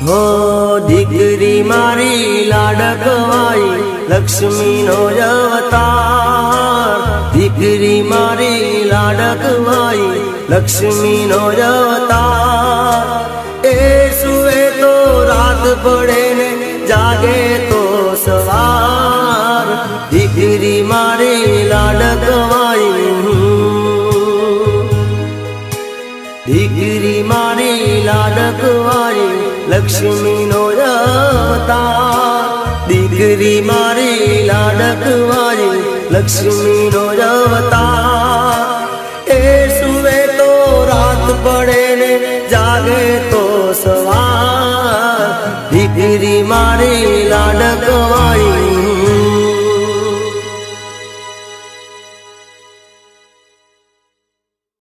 हो दीकरी मारी लाडकवाई लक्ष्मी नो अवतार। दीकरी मारी लाडकवाई लक्ष्मी नो अवतार। ए सुवे तो रात पड़े ने जागे तो सवार। दीकरी मारी लाडकवाई दीकरी मारी लाडकवाई लक्ष्मी नो अवतार। दीकरी मारी लाडकवाई लक्ष्मी नो अवतार।